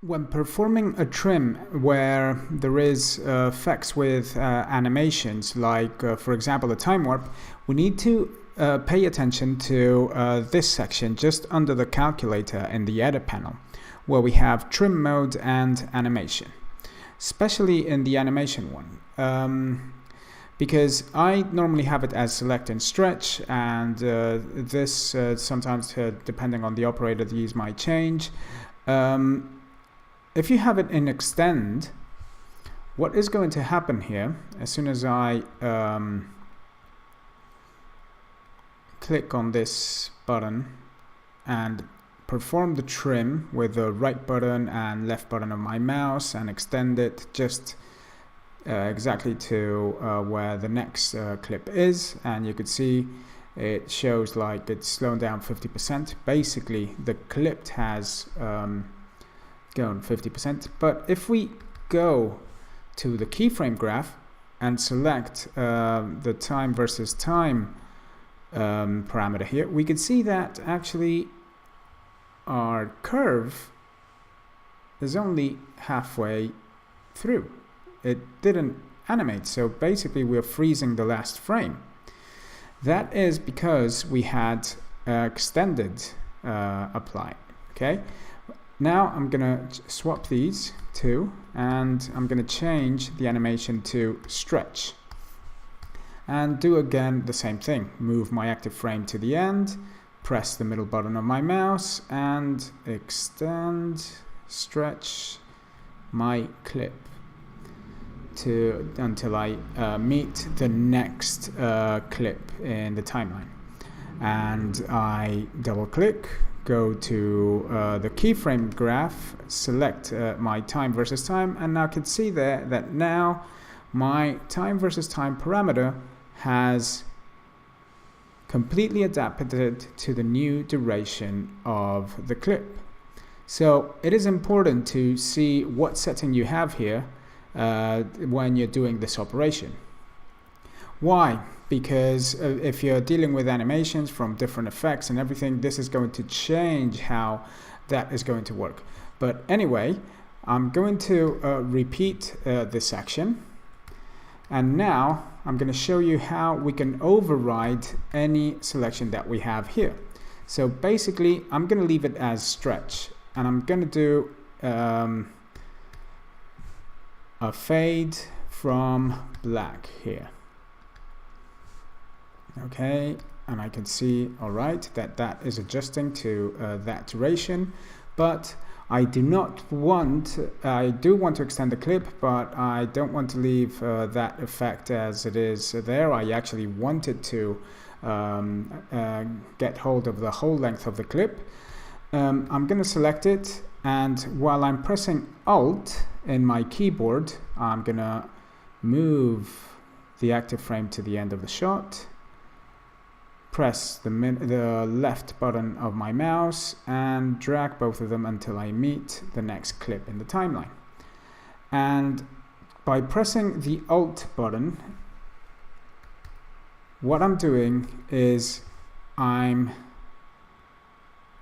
When performing a trim where there is effects with animations, like for example a time warp, we need to pay attention to this section just under the calculator in the edit panel, where we have trim mode and animation, especially in the animation one. Because I normally have it as select and stretch, and this sometimes depending on the operator, these might change. If you have it in extend, what is going to happen here, as soon as I click on this button and perform the trim with the right button and left button of my mouse and extend it just exactly to where the next clip is, and you could see it shows like it's slowed down 50%. Basically the clip has gone 50%. But if we go to the keyframe graph and select the time versus time parameter here, we can see that actually our curve is only halfway through. It didn't animate, so basically we're freezing the last frame. That is because we had extended apply. Okay. Now I'm gonna swap these two, and I'm gonna change the animation to stretch and do again the same thing. Move my active frame to the end, press the middle button of my mouse and extend, stretch my clip until I meet the next clip in the timeline. And I double click, go to the keyframe graph, select my time versus time, and now I can see there that now my time versus time parameter has completely adapted to the new duration of the clip. So it is important to see what setting you have here when you're doing this operation. Why? Because if you're dealing with animations from different effects and everything, this is going to change how that is going to work. But anyway, I'm going to repeat this section, and now I'm going to show you how we can override any selection that we have here. So basically I'm going to leave it as stretch, and I'm going to do a fade from black here. Okay, and I can see, all right, that is adjusting to that duration, but I do want to extend the clip, but I don't want to leave that effect as it is there. I actually wanted to get hold of the whole length of the clip. I'm going to select it, and while I'm pressing Alt in my keyboard, I'm going to move the active frame to the end of the shot, press the left button of my mouse and drag both of them until I meet the next clip in the timeline. And by pressing the Alt button, what I'm doing is I'm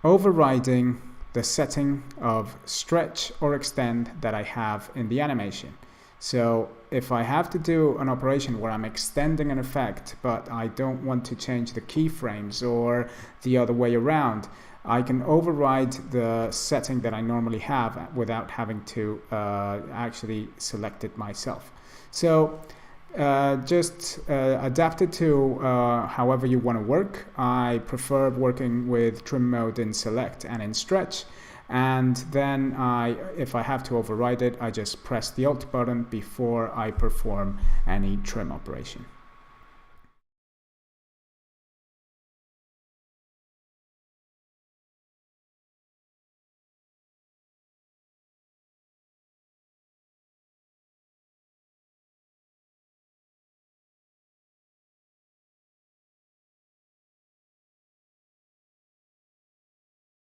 overriding the setting of stretch or extend that I have in the animation. So if I have to do an operation where I'm extending an effect, but I don't want to change the keyframes or the other way around, I can override the setting that I normally have without having to actually select it myself. So just adapt it to however you want to work. I prefer working with trim mode in select and in stretch. And then if I have to override it, I just press the Alt button before I perform any trim operation.